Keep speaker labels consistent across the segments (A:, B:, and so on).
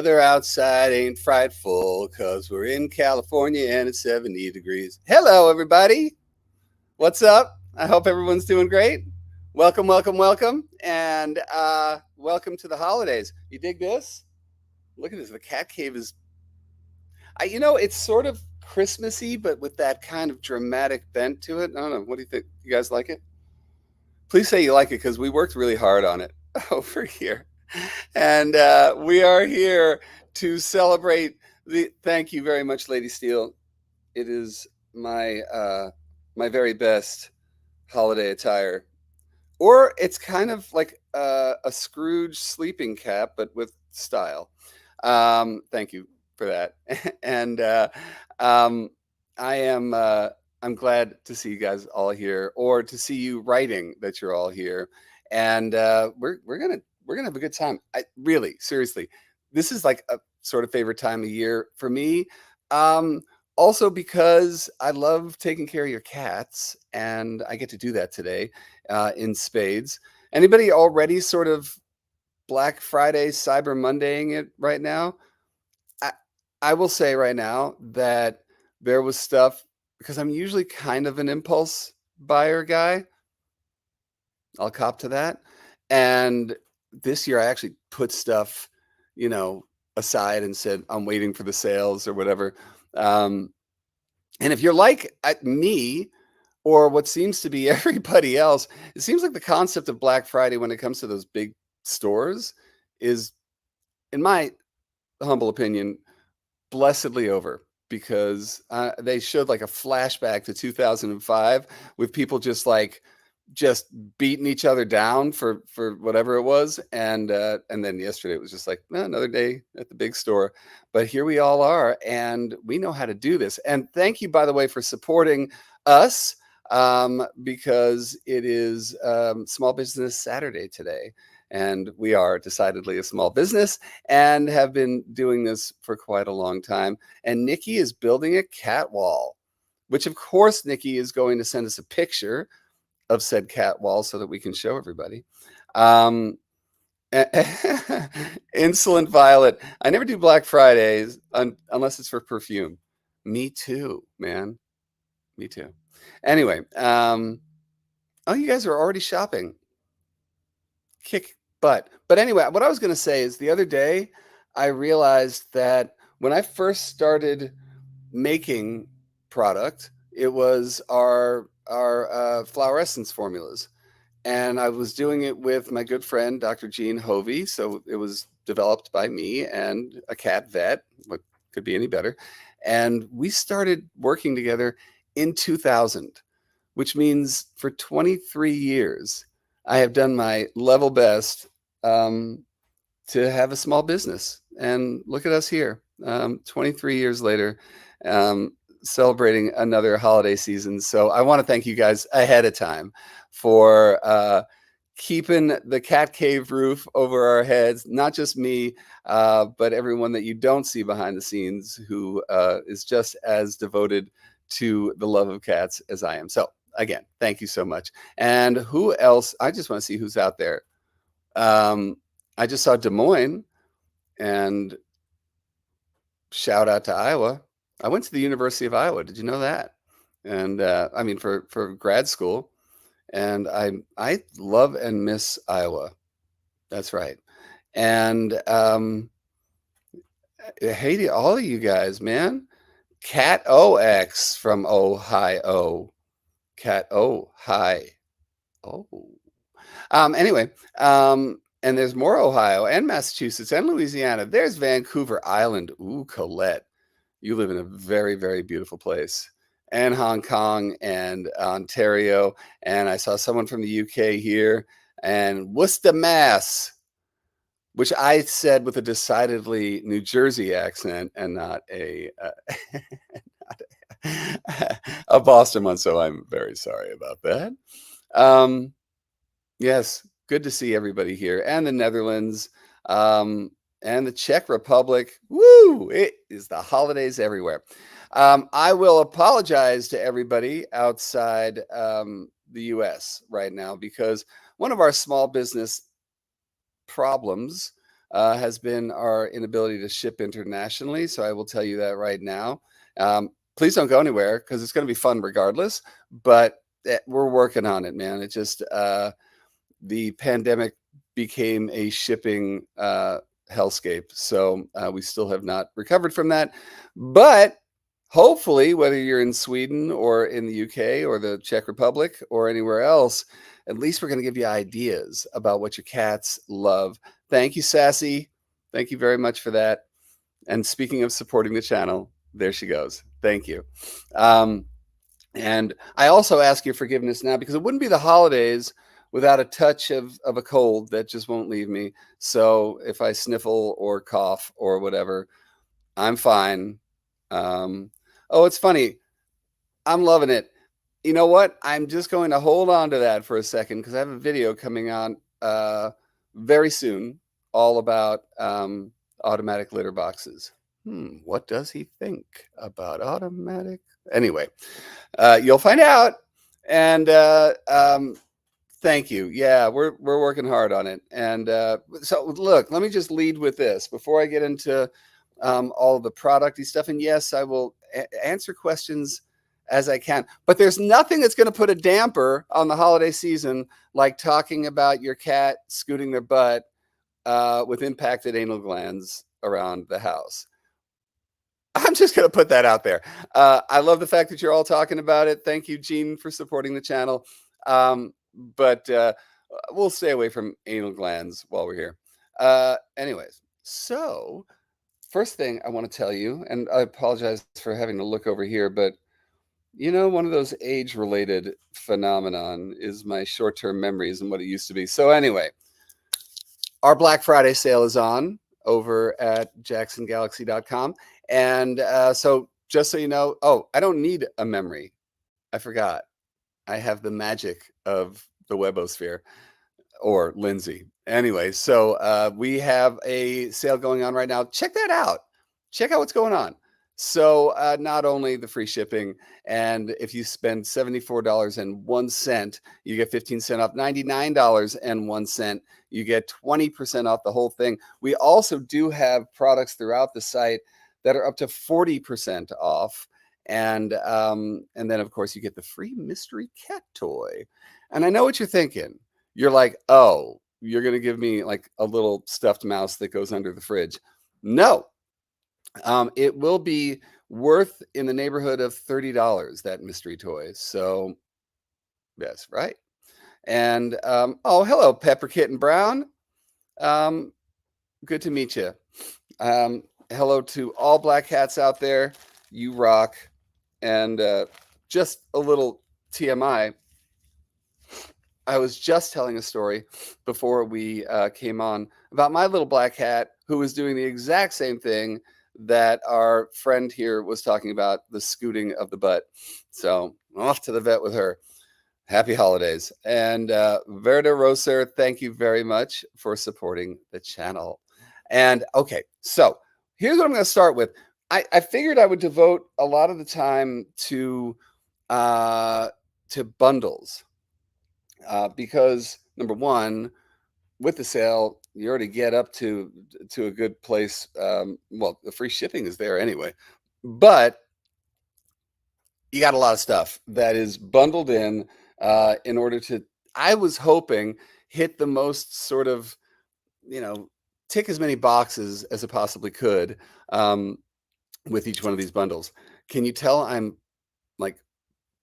A: weather outside ain't frightful because we're in California and it's 70 degrees. Hello, everybody. What's up? I hope everyone's doing great. Welcome, welcome, welcome. And welcome to the holidays. You dig this? Look at this. The cat cave is, it's sort of Christmassy, but with that kind of dramatic bent to it. I don't know. What do you think? You guys like it? Please say you like it because we worked really hard on it over here. And we are here to celebrate the. Thank you very much, Lady Steele. It is my very best holiday attire, or it's kind of like a Scrooge sleeping cap, but with style. Thank you for that. And um, I am. I'm glad to see you guys all here, or to see you writing that you're all here. And we're gonna have a good time. I really, seriously, this is like a sort of favorite time of year for me. Um, Also because I love taking care of your cats, and I get to do that today in spades. Anybody already sort of Black Friday, Cyber Mondaying it right now? I, I will say right now that there was stuff, because I'm usually kind of an impulse buyer guy. I'll cop to that. And this year I actually put stuff, you know, aside and said, I'm waiting for the sales or whatever. Um, and if you're like me, or what seems to be everybody else, it seems like the concept of Black Friday when it comes to those big stores is, in my humble opinion, blessedly over, because they showed like a flashback to 2005 with people just beating each other down for whatever it was, and then yesterday it was just like, another day at the big store. But here we all are, and we know how to do this. And thank you, by the way, for supporting us, because it is Small Business Saturday today, and we are decidedly a small business and have been doing this for quite a long time. And Nikki is building a cat wall, which of course Nikki is going to send us a picture of said cat wall so that we can show everybody. Um, Insolent Violet. I never do Black Fridays unless it's for perfume. Me too, man. Me too. Anyway, oh, you guys are already shopping. Kick butt. But anyway, what I was going to say is the other day I realized that when I first started making product, it was our flower essence formulas, and I was doing it with my good friend Dr. Jean Hovey. So it was developed by me and a cat vet. What could be any better? And we started working together in 2000, which means for 23 years I have done my level best to have a small business. And look at us here, 23 years later, um, celebrating another holiday season. So I want to thank you guys ahead of time for keeping the cat cave roof over our heads. Not just me, but everyone that you don't see behind the scenes who is just as devoted to the love of cats as I am. So again, thank you so much. And who else? I just want to see who's out there. I just saw Des Moines, and shout out to Iowa. I went to the University of Iowa. Did you know that? And I mean, for grad school, and I love and miss Iowa. That's right. And hey to all of you guys, man. Cat OX from Ohio. Cat hi. Oh. Anyway, and there's more Ohio and Massachusetts and Louisiana. There's Vancouver Island. Ooh, Colette. You live in a very, very beautiful place. And Hong Kong and Ontario. And I saw someone from the UK here. And Worcester, Mass, which I said with a decidedly New Jersey accent and not a Boston one. So I'm very sorry about that. Yes, good to see everybody here, and the Netherlands, and the Czech Republic. Woo! It is the holidays everywhere. I will apologize to everybody outside the U.S. right now, because one of our small business problems has been our inability to ship internationally. So I will tell you that right now. Please don't go anywhere because it's going to be fun regardless. But we're working on it, man. It just the pandemic became a shipping hellscape. So we still have not recovered from that. But hopefully, whether you're in Sweden or in the UK or the Czech Republic or anywhere else, at least we're going to give you ideas about what your cats love. Thank you, Sassy. Thank you very much for that. And speaking of supporting the channel, there she goes. Thank you. And I also ask your forgiveness now because it wouldn't be the holidays without a touch of a cold that just won't leave me. So if I sniffle or cough or whatever, I'm fine. Oh, it's funny. I'm loving it. You know what? I'm just going to hold on to that for a second because I have a video coming on very soon all about automatic litter boxes. What does he think about automatic? Anyway, you'll find out. And thank you. Yeah, we're working hard on it. And so look, let me just lead with this before I get into all of the producty stuff. And yes, I will answer questions as I can. But there's nothing that's going to put a damper on the holiday season like talking about your cat scooting their butt with impacted anal glands around the house. I'm just going to put that out there. I love the fact that you're all talking about it. Thank you, Gene, for supporting the channel. But we'll stay away from anal glands while we're here. Anyways, so first thing I want to tell you, and I apologize for having to look over here, but you know, one of those age-related phenomenon is my short-term memories and what it used to be. So anyway, our Black Friday sale is on over at jacksongalaxy.com. And so just so you know, oh, I don't need a memory. I forgot. I have the magic of the webosphere or Lindsay. Anyway, so we have a sale going on right now. Check that out. Check out what's going on. So not only the free shipping, and if you spend $74.01, you get 15 cents off. $99.01, you get 20% off the whole thing. We also do have products throughout the site that are up to 40% off. And then, of course, you get the free mystery cat toy. And I know what you're thinking. You're like, oh, you're going to give me like a little stuffed mouse that goes under the fridge. No. It will be worth in the neighborhood of $30, that mystery toy. So that's right. And oh, hello, Pepper Kitten Brown. Good to meet you. Hello to all black cats out there. You rock. And just a little TMI. I was just telling a story before we came on about my little black cat who was doing the exact same thing that our friend here was talking about, the scooting of the butt. So off to the vet with her. Happy holidays. And Verda Roser, thank you very much for supporting the channel. And okay, so here's what I'm going to start with. I figured I would devote a lot of the time to bundles because number one, with the sale, you already get up to a good place. Well, the free shipping is there anyway, but you got a lot of stuff that is bundled in order to, I was hoping, hit the most sort of, you know, tick as many boxes as it possibly could with each one of these bundles. Can you tell I'm like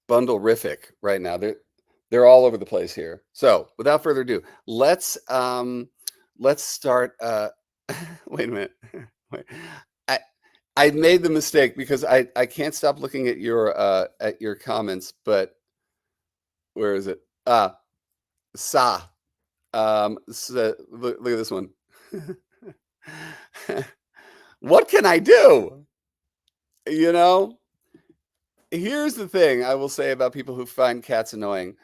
A: bundle-rific right now? They're all over the place here. So without further ado, let's start. Wait a minute. Wait. I made the mistake because I can't stop looking at your comments, but where is it? Sa. So, look at this one. What can I do? You know, here's the thing I will say about people who find cats annoying.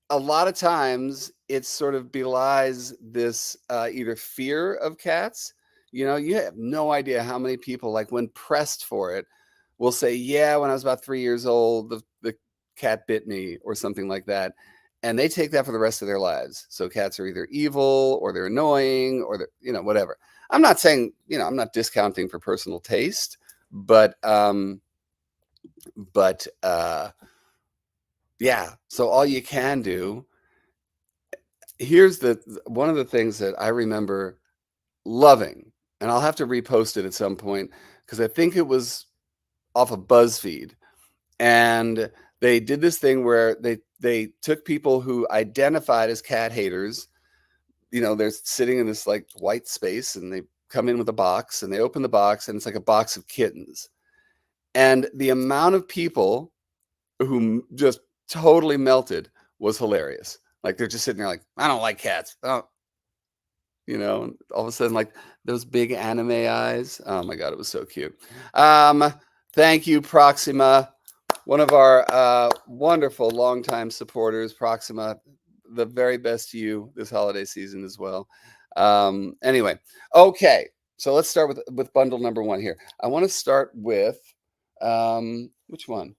A: A lot of times it sort of belies this either fear of cats. You know, you have no idea how many people, like when pressed for it, will say, yeah, when I was about 3 years old, the cat bit me or something like that. and they take that for the rest of their lives. So cats are either evil or they're annoying or they're, whatever. I'm not saying, I'm not discounting for personal taste, but yeah. So all you can do. Here's one of the things that I remember loving, and I'll have to repost it at some point because I think it was off of BuzzFeed, and they did this thing where they took people who identified as cat haters. They're sitting in this like white space, and they come in with a box, and they open the box, and it's like a box of kittens, and the amount of people who just totally melted was hilarious. Like they're just sitting there like, I don't like cats. Oh, all of a sudden, like those big anime eyes. Oh my God, it was so cute. Thank you, Proxima, one of our wonderful longtime supporters. Proxima, the very best to you this holiday season as well. Anyway, okay, so let's start with bundle number one here. I want to start with which one?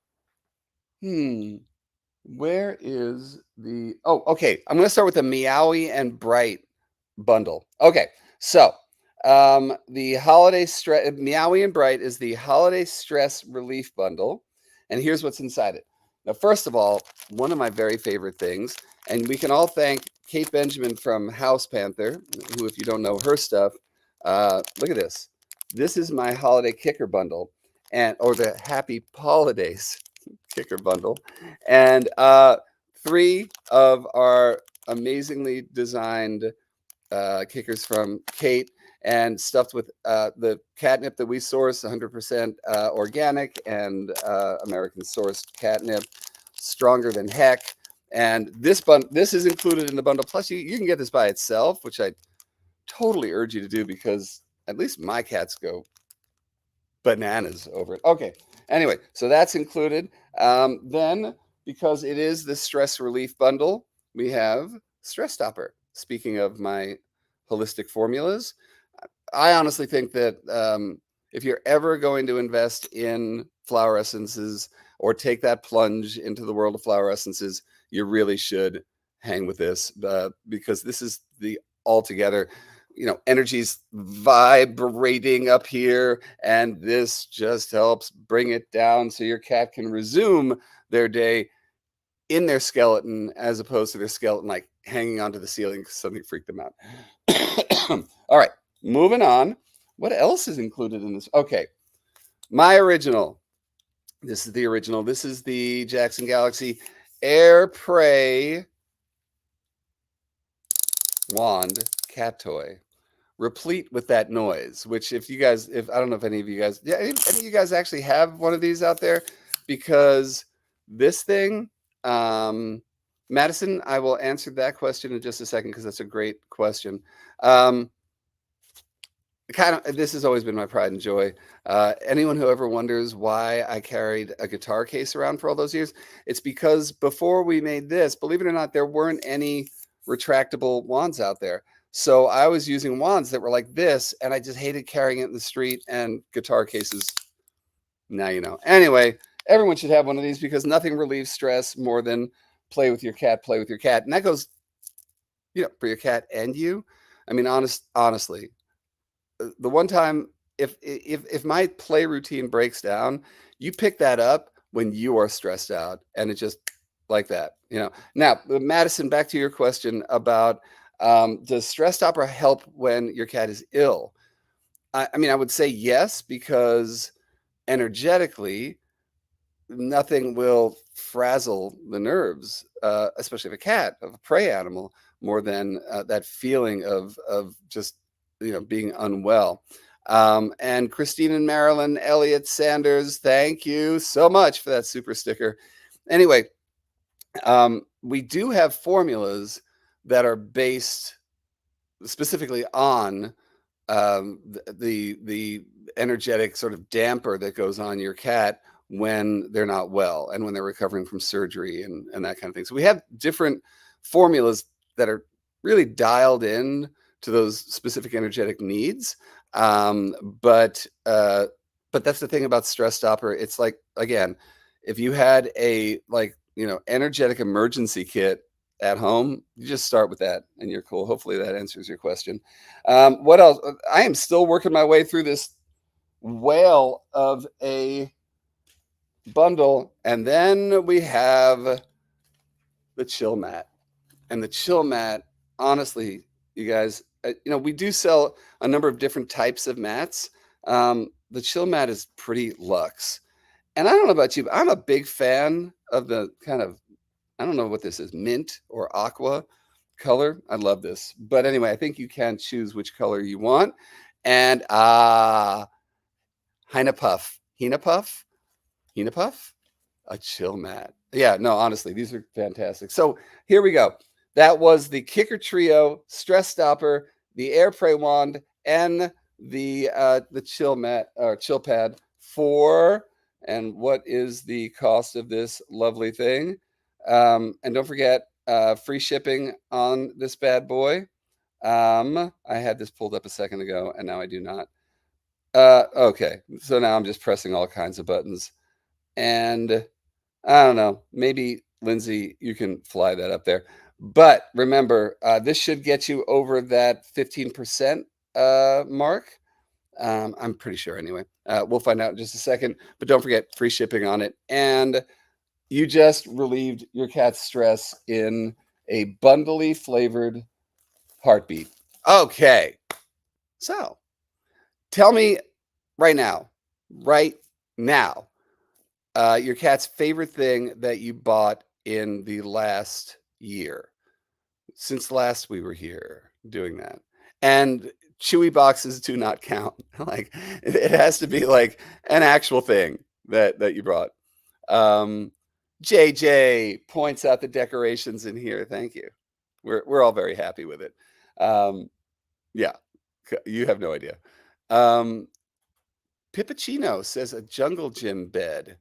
A: Where is the? Oh, okay. I'm going to start with the Meowie and Bright bundle. Okay, so the holiday stress Meowie and Bright is the holiday stress relief bundle, and here's what's inside it. Now, first of all, one of my very favorite things, and we can all thank Kate Benjamin from House Panther, who, if you don't know her stuff, look at this. This is my holiday kicker bundle, or the Happy Holidays kicker bundle, and 3 of our amazingly designed kickers from Kate, and stuffed with the catnip that we source, 100% organic and American sourced catnip, stronger than heck. And this is included in the bundle. Plus, you can get this by itself, which I totally urge you to do because at least my cats go bananas over it. Okay. Anyway, so that's included. Then, because it is the stress relief bundle, we have Stress Stopper. Speaking of my holistic formulas, I honestly think that if you're ever going to invest in flower essences or take that plunge into the world of flower essences, you really should hang with this because this is the altogether, energy's vibrating up here, and this just helps bring it down so your cat can resume their day in their skeleton as opposed to their skeleton like hanging onto the ceiling because something freaked them out. All right, moving on. What else is included in this? Okay, my original. This is the original. This is the Jackson Galaxy Air Prey wand cat toy, replete with that noise. Which, if I don't know if any of you guys, yeah, any of you guys actually have one of these out there, because this thing, Madison, I will answer that question in just a second because that's a great question. This has always been my pride and joy. Anyone who ever wonders why I carried a guitar case around for all those years, it's because before we made this, believe it or not, there weren't any retractable wands out there. So I was using wands that were like this, and I just hated carrying it in the street, and guitar cases, now you know. Anyway, everyone should have one of these because nothing relieves stress more than play with your cat. And that goes, for your cat and you. I mean, honestly, the one time if my play routine breaks down, you pick that up when you are stressed out, and it just like that. Now, Madison, back to your question about does Stress Stopper help when your cat is ill? I mean, I would say yes, because energetically, nothing will frazzle the nerves, especially of a cat, of a prey animal, more than that feeling of just being unwell. And Christine and Marilyn, Elliot Sanders, thank you so much for that super sticker. Anyway, we do have formulas that are based specifically on the energetic sort of damper that goes on your cat when they're not well and when they're recovering from surgery and that kind of thing. So we have different formulas that are really dialed in to those specific energetic needs. But that's the thing about Stress Stopper. It's like, again, if you had a energetic emergency kit at home, you just start with that and you're cool. Hopefully that answers your question. What else? I am still working my way through this whale of a bundle. And then we have the chill mat. And the chill mat, honestly, you guys, we do sell a number of different types of mats. The chill mat is pretty luxe. And I don't know about you, but I'm a big fan of the kind of, I don't know what this is, mint or aqua color. I love this. But anyway, I think you can choose which color you want. And Hina Puff, a chill mat. Yeah, no, honestly, these are fantastic. So here we go. That was the Kicker Trio, Stress Stopper, the Airspray Wand, and the chill mat or chill pad for. And what is the cost of this lovely thing? And don't forget, free shipping on this bad boy. I had this pulled up a second ago, and now I do not. Okay, so now I'm just pressing all kinds of buttons, and I don't know. Maybe Lindsay, you can fly that up there. But remember, this should get you over that 15% mark. I'm pretty sure anyway. We'll find out in just a second. But don't forget, free shipping on it. And you just relieved your cat's stress in a bundly flavored heartbeat. Okay. So tell me right now, your cat's favorite thing that you bought in the last year, since last we were here doing that. And chewy boxes do not count. Like it has to be like an actual thing that you brought. JJ points out the decorations in here. Thank you. We're all very happy with it. Yeah, you have no idea. Pippuccino says a jungle gym bed.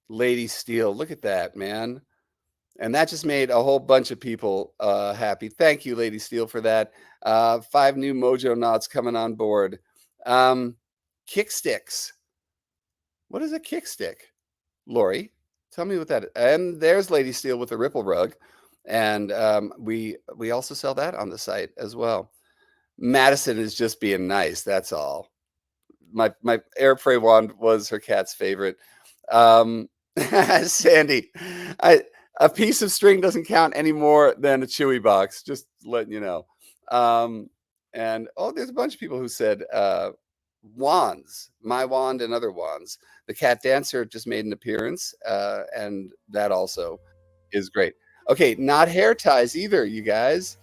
A: Lady Steel, look at that, man. And that just made a whole bunch of people happy. Thank you, Lady Steel, for that. 5 new Mojo Knots coming on board. Kick sticks. What is a kick stick? Lori, tell me what that is. And there's Lady Steel with the ripple rug. And we also sell that on the site as well. Madison is just being nice. That's all. My Airspray wand was her cat's favorite. Sandy, a piece of string doesn't count any more than a chewy box. Just letting you know. And there's a bunch of people who said wands, my wand and other wands. The cat dancer just made an appearance, and that also is great. Okay, not hair ties either, you guys.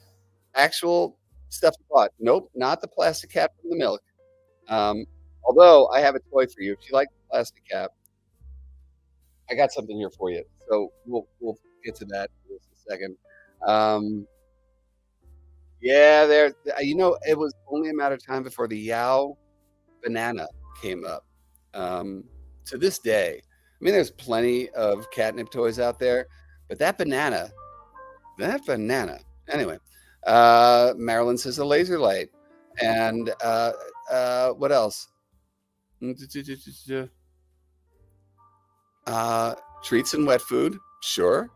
A: Actual stuff you bought. Nope, not the plastic cap from the milk. Although I have a toy for you. If you like the plastic cap, I got something here for you. So we'll get to that in just a second. Yeah, it was only a matter of time before the Yao banana came up. To this day, I mean, there's plenty of catnip toys out there, but that banana. Anyway, Marilyn says a laser light, and what else? Treats and wet food, sure.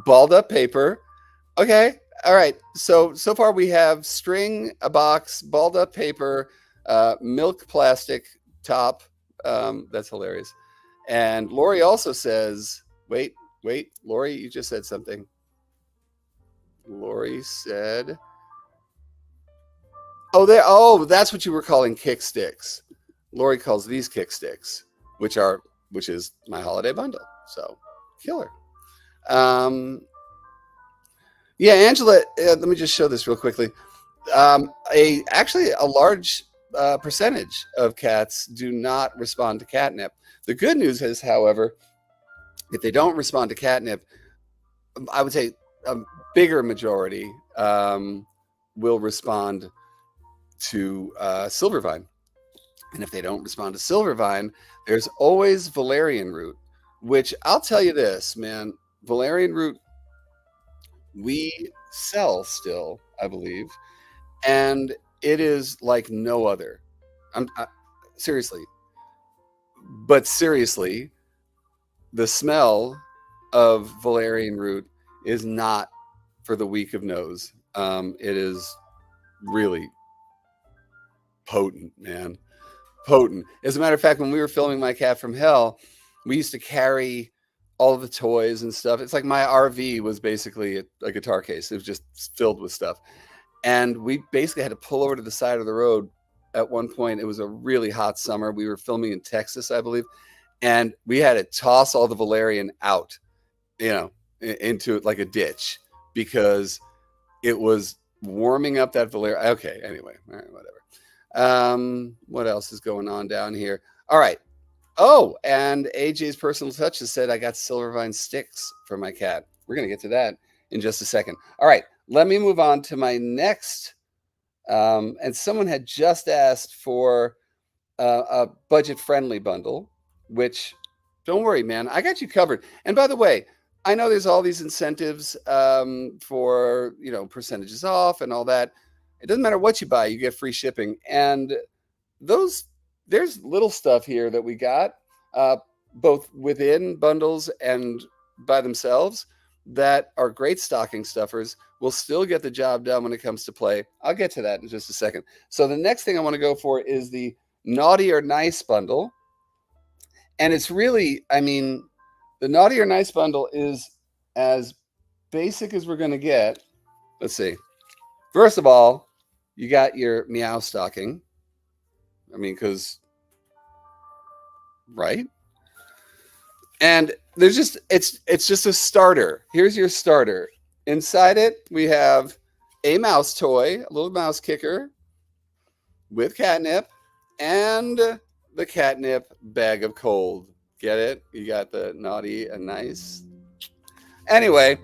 A: Balled up paper, okay. All right. So far we have string, a box, balled up paper, milk plastic top. That's hilarious. And Lori also says, wait, Lori, you just said something. Lori said, that's what you were calling kick sticks. Lori calls these kick sticks, which is my holiday bundle. So killer. Yeah, Angela, let me just show this real quickly. Actually a large percentage of cats do not respond to catnip. The good news is, however, if they don't respond to catnip, I would say a bigger majority will respond to Silvervine. And if they don't respond to Silvervine, there's always valerian root, which I'll tell you this, man, valerian root we sell still, I believe, and it is like no other. Seriously, the smell of valerian root is not for the weak of nose. It is really potent, man. Potent. As a matter of fact, when we were filming My Cat from Hell, we used to carry all of the toys and stuff. It's like my RV was basically a guitar case. It was just filled with stuff. And we basically had to pull over to the side of the road at one point. It was a really hot summer. We were filming in Texas, I believe. And we had to toss all the valerian out, into like a ditch because it was warming up that valerian. Okay, anyway, all right, whatever. What else is going on down here? All right. Oh, and AJ's Personal Touch has said I got Silvervine sticks for my cat. We're going to get to that in just a second. All right, let me move on to my next. And someone had just asked for a budget-friendly bundle, which, don't worry, man, I got you covered. And by the way, I know there's all these incentives for, percentages off and all that. It doesn't matter what you buy, you get free shipping. And there's little stuff here that we got, both within bundles and by themselves, that are great stocking stuffers. Will still get the job done when it comes to play. I'll get to that in just a second. So the next thing I want to go for is the Naughty or Nice bundle. And it's really, the Naughty or Nice bundle is as basic as we're going to get. Let's see. First of all, you got your Meow stocking. Because, right? And there's just, it's just a starter. Here's your starter. Inside it, we have a mouse toy, a little mouse kicker with catnip, and the catnip bag of cold. Get it? You got the Naughty and Nice. Anyway,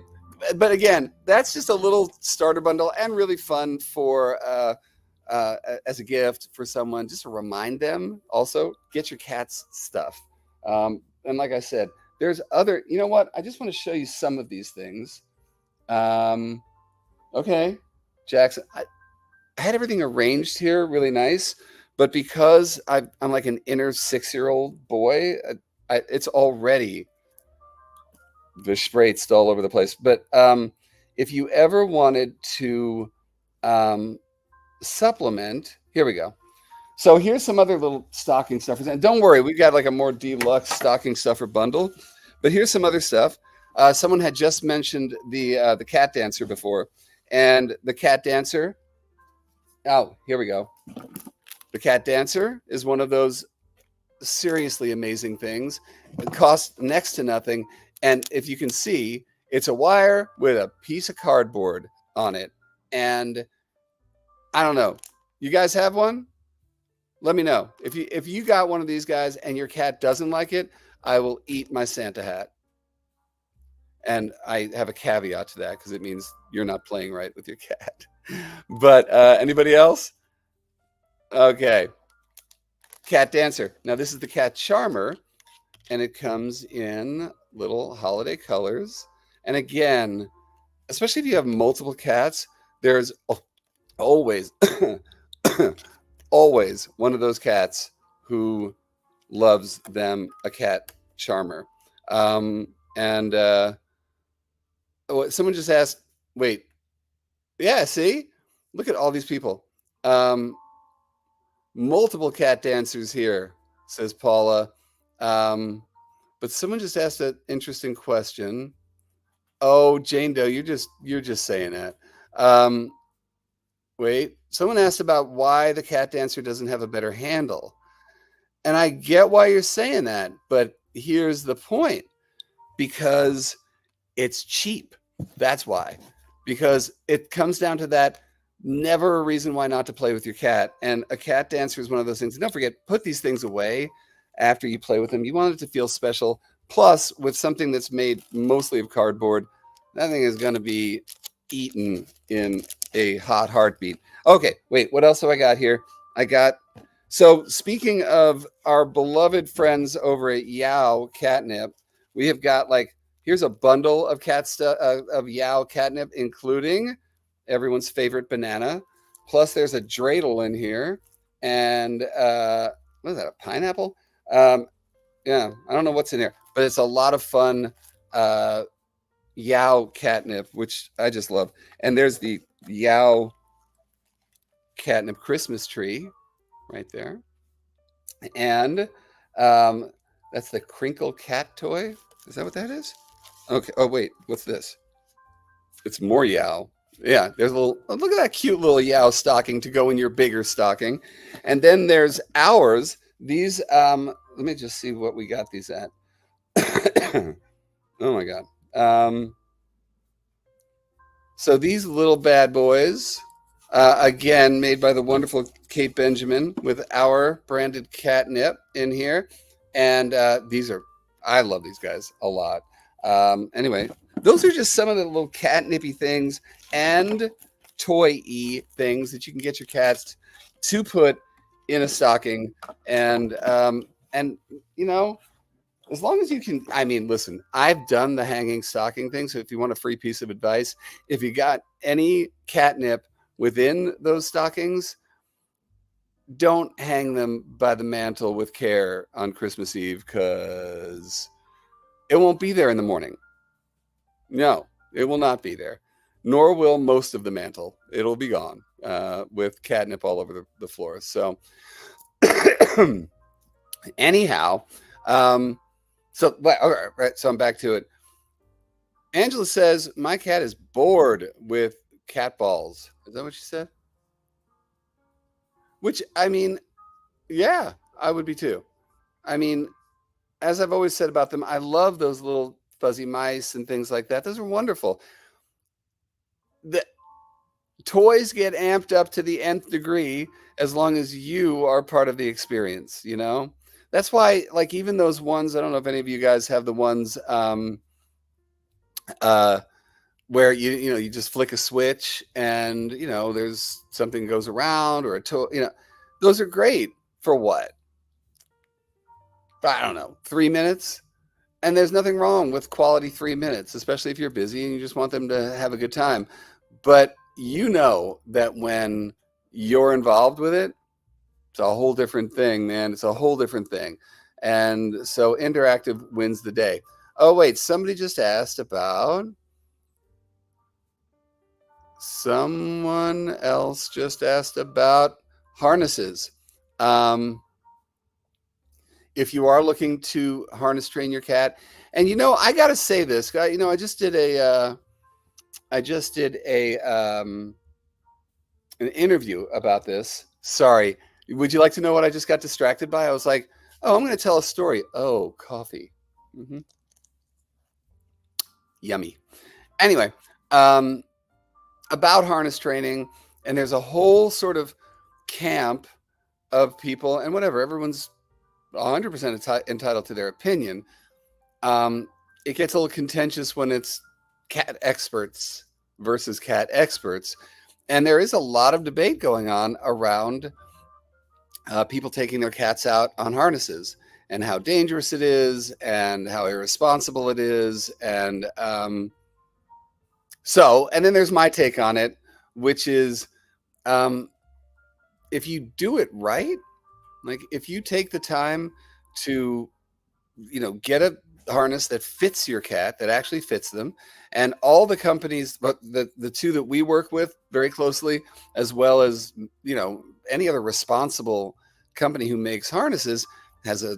A: but again, that's just a little starter bundle and really fun for as a gift for someone, just to remind them. Also, get your cat's stuff. And like I said, there's other. You know what? I just want to show you some of these things. Okay, Jackson. I had everything arranged here really nice, but because I'm like an inner 6-year-old boy, it's already verspreized all over the place. But if you ever wanted to supplement, here we go. So here's some other little stocking stuffers. And don't worry, we've got like a more deluxe stocking stuffer bundle. But here's some other stuff. Someone had just mentioned the cat dancer before. And the cat dancer, oh, here we go. The cat dancer is one of those seriously amazing things. It costs next to nothing. And if you can see, it's a wire with a piece of cardboard on it. And I don't know. You guys have one? Let me know. If you got one of these guys and your cat doesn't like it, I will eat my Santa hat. And I have a caveat to that because it means you're not playing right with your cat. But anybody else? Okay. Cat dancer. Now this is the cat charmer, and it comes in little holiday colors. And again, especially if you have multiple cats, there's always always one of those cats who loves them a cat charmer. Someone just asked, wait, yeah, see, look at all these people. Multiple cat dancers here, says Paula. But someone just asked an interesting question. Oh, Jane Doe, you're just saying that. Wait, someone asked about why the cat dancer doesn't have a better handle. And I get why you're saying that, but here's the point. Because it's cheap. That's why. Because it comes down to that, never a reason why not to play with your cat. And a cat dancer is one of those things. And don't forget, put these things away after you play with them. You want it to feel special. Plus, with something that's made mostly of cardboard, that thing is going to be eaten in a hot heartbeat. Okay, wait, what else have I got here? So speaking of our beloved friends over at Yow Catnip, we have got here's a bundle of of Yow Catnip, including everyone's favorite banana. Plus there's a dreidel in here. And what is that, a pineapple? Yeah, I don't know what's in here, but it's a lot of fun Yao catnip, which I just love. And there's the Yao catnip Christmas tree right there. And um, that's the crinkle cat toy. Is that what that is? Okay. Oh, wait. What's this? It's more Yao. Yeah, there's a little, oh, look at that cute little Yao stocking to go in your bigger stocking. And then there's ours. These, let me just see what we got these at. Oh my God. So these little bad boys, again, made by the wonderful Kate Benjamin with our branded catnip in here. And these are, I love these guys a lot. Anyway, those are just some of the little catnippy things and toy-y things that you can get your cats to put in a stocking. And you know, as long as you can, I mean, listen, I've done the hanging stocking thing. So if you want a free piece of advice, if you got any catnip within those stockings, don't hang them by the mantle with care on Christmas Eve because it won't be there in the morning. No, it will not be there, nor will most of the mantle. It'll be gone with catnip all over the floor. So, anyhow, so, all right, so I'm back to it. Angela says, my cat is bored with cat balls. Is that what she said? Which, I mean, yeah, I would be too. I mean, as I've always said about them, I love those little fuzzy mice and things like that. Those are wonderful. The toys get amped up to the nth degree as long as you are part of the experience, you know? That's why, like, even those ones, I don't know if any of you guys have the ones uh, where you just flick a switch and, there's something goes around or a toy, those are great for what? I don't know, 3 minutes? And there's nothing wrong with quality 3 minutes, especially if you're busy and you just want them to have a good time. But you know that when you're involved with it, it's a whole different thing, man. It's a whole different thing. And so interactive wins the day. Oh, wait, someone else just asked about harnesses. If you are looking to harness train your cat, and I got to say this, I just did an interview about this. Sorry. Would you like to know what I just got distracted by? I was like, oh, I'm going to tell a story. Oh, coffee. Mm-hmm. Yummy. Anyway, about harness training, and there's a whole sort of camp of people, and whatever, everyone's 100% entitled to their opinion. It gets a little contentious when it's cat experts versus cat experts. And there is a lot of debate going on around people taking their cats out on harnesses and how dangerous it is and how irresponsible it is. And and then there's my take on it, which is if you do it right, like if you take the time to, get a harness that fits your cat, that actually fits them, and all the companies, but the two that we work with very closely, as well as, any other responsible company who makes harnesses, has a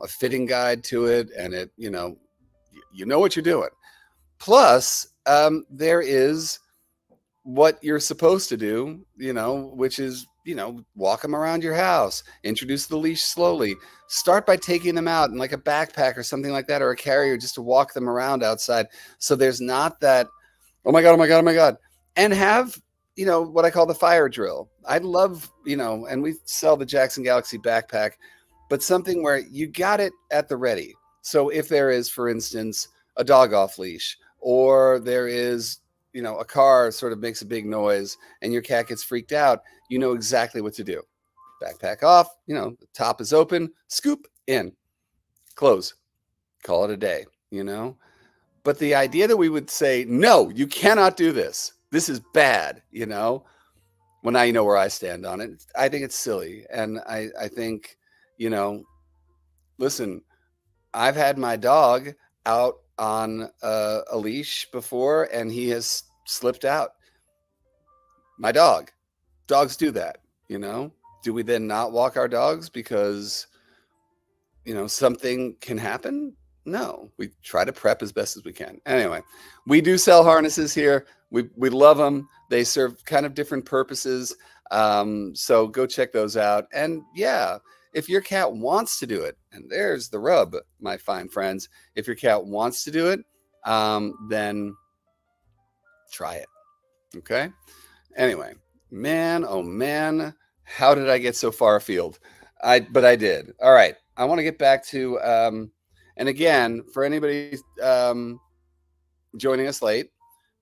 A: fitting guide to it, and it, you know what you're doing. Plus, there is what you're supposed to do, which is, walk them around your house, introduce the leash slowly, start by taking them out in like a backpack or something like that, or a carrier, just to walk them around outside. So there's not that, oh my God, oh my God, oh my God. And have, what I call the fire drill. I love, and we sell the Jackson Galaxy backpack, but something where you got it at the ready. So if there is, for instance, a dog off leash, or there is, a car sort of makes a big noise and your cat gets freaked out, you know exactly what to do. Backpack off, the top is open, scoop in, close, call it a day, But the idea that we would say, no, you cannot do this, this is bad, well, now you know where I stand on it. I think it's silly. And I think, listen, I've had my dog out on a leash before and he has slipped out. My dogs do that, you know. Do we then not walk our dogs because, you know, something can happen? No, we try to prep as best as we can. Anyway, we do sell harnesses here. We love them. They serve kind of different purposes. So go check those out. And yeah, if your cat wants to do it, and there's the rub, my fine friends, if your cat wants to do it, then try it. Okay. Anyway, man, oh man, how did I get so far afield? But I did. All right. I want to get back to, and again, for anybody joining us late,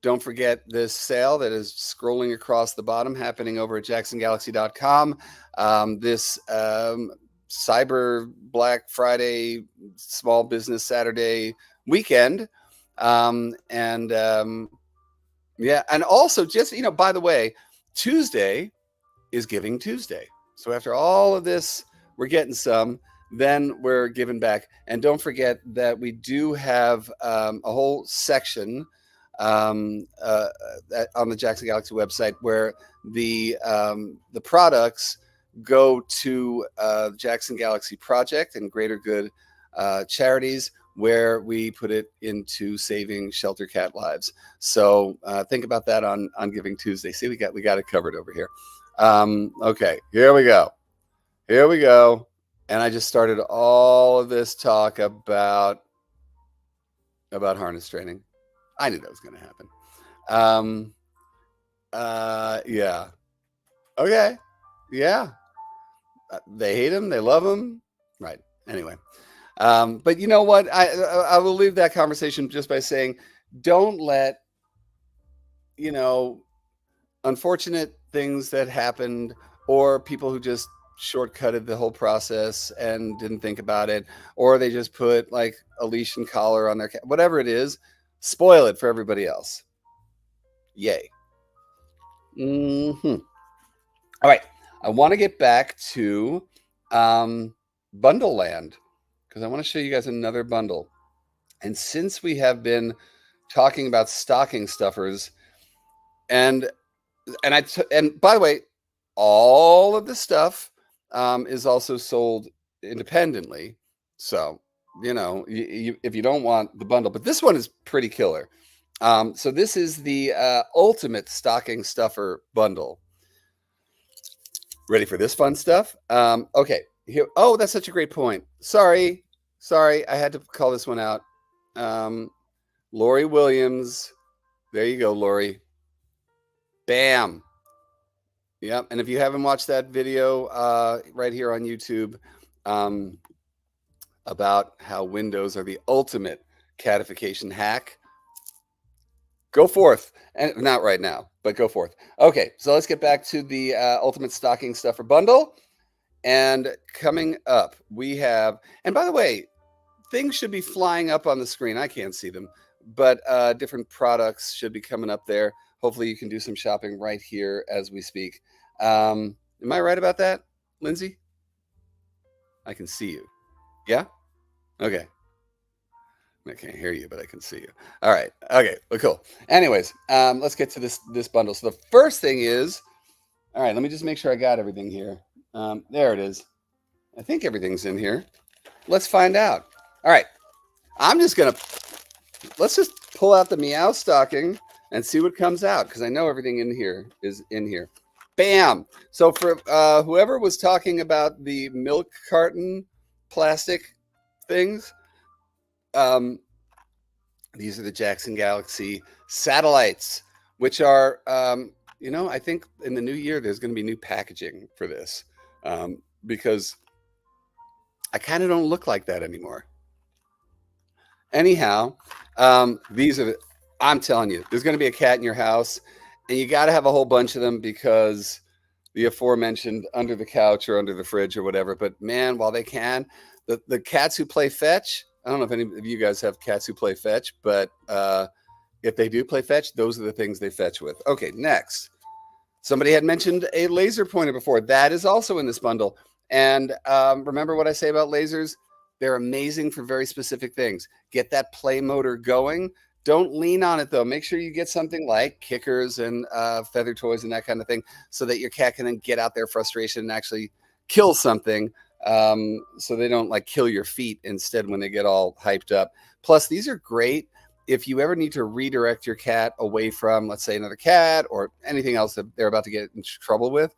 A: don't forget this sale that is scrolling across the bottom happening over at jacksongalaxy.com. This Cyber Black Friday, Small Business Saturday weekend. Yeah, and also just, you know, by the way, Tuesday is Giving Tuesday. So after all of this, we're getting some, then we're giving back. And don't forget that we do have a whole section on the Jackson Galaxy website where the products go to Jackson Galaxy Project and Greater Good charities, where we put it into saving shelter cat lives. So think about that on Giving Tuesday. See, we got it covered over here. Okay, here we go. And I just started all of this talk about harness training. I knew that was going to happen. Yeah. Okay. Yeah. They hate him. They love him. Right. Anyway. But you know what? I will leave that conversation just by saying, don't let, you know, unfortunate things that happened or people who just shortcutted the whole process and didn't think about it, or they just put like a leash and collar on their cat, whatever it is, spoil it for everybody else. Yay. All right. I want to get back to Bundle Land, because I want to show you guys another bundle. And since we have been talking about stocking stuffers, and by the way, all of the stuff is also sold independently. So, you know, if you don't want the bundle, but this one is pretty killer. So this is the ultimate stocking stuffer bundle. Ready for this fun stuff? Okay. Here. Oh, that's such a great point. Sorry. I had to call this one out. Lori Williams. There you go, Lori. Bam. Yep. And if you haven't watched that video right here on YouTube about how windows are the ultimate catification hack, go forth. And not right now, but go forth. Okay. So let's get back to the ultimate stocking stuffer bundle. And coming up, we have, and by the way, things should be flying up on the screen. I can't see them, but different products should be coming up there. Hopefully you can do some shopping right here as we speak. Am I right about that, Lindsay? I can see you. Yeah? Okay. I can't hear you, but I can see you. All right. Okay. Well, cool. Anyways, let's get to this bundle. So the first thing is, all right, let me just make sure I got everything here. There it is. I think everything's in here. Let's find out. All right. Let's just pull out the Meow stocking and see what comes out, because I know everything in here is in here. Bam. So for whoever was talking about the milk carton plastic things, these are the Jackson Galaxy satellites, which are, you know, I think in the new year, there's going to be new packaging for this, because I kind of don't look like that anymore. Anyhow, I'm telling you, there's going to be a cat in your house, and you got to have a whole bunch of them, because the aforementioned under the couch or under the fridge or whatever. But man, while they can, the cats who play fetch, I don't know if any of you guys have cats who play fetch, but if they do play fetch, those are the things they fetch with. Okay, next. Somebody had mentioned a laser pointer before. That is also in this bundle. And remember what I say about lasers? They're amazing for very specific things. Get that play motor going. Don't lean on it though. Make sure you get something like kickers and feather toys and that kind of thing, so that your cat can then get out their frustration and actually kill something. So they don't like kill your feet instead when they get all hyped up. Plus, these are great if you ever need to redirect your cat away from, let's say, another cat or anything else that they're about to get in trouble with.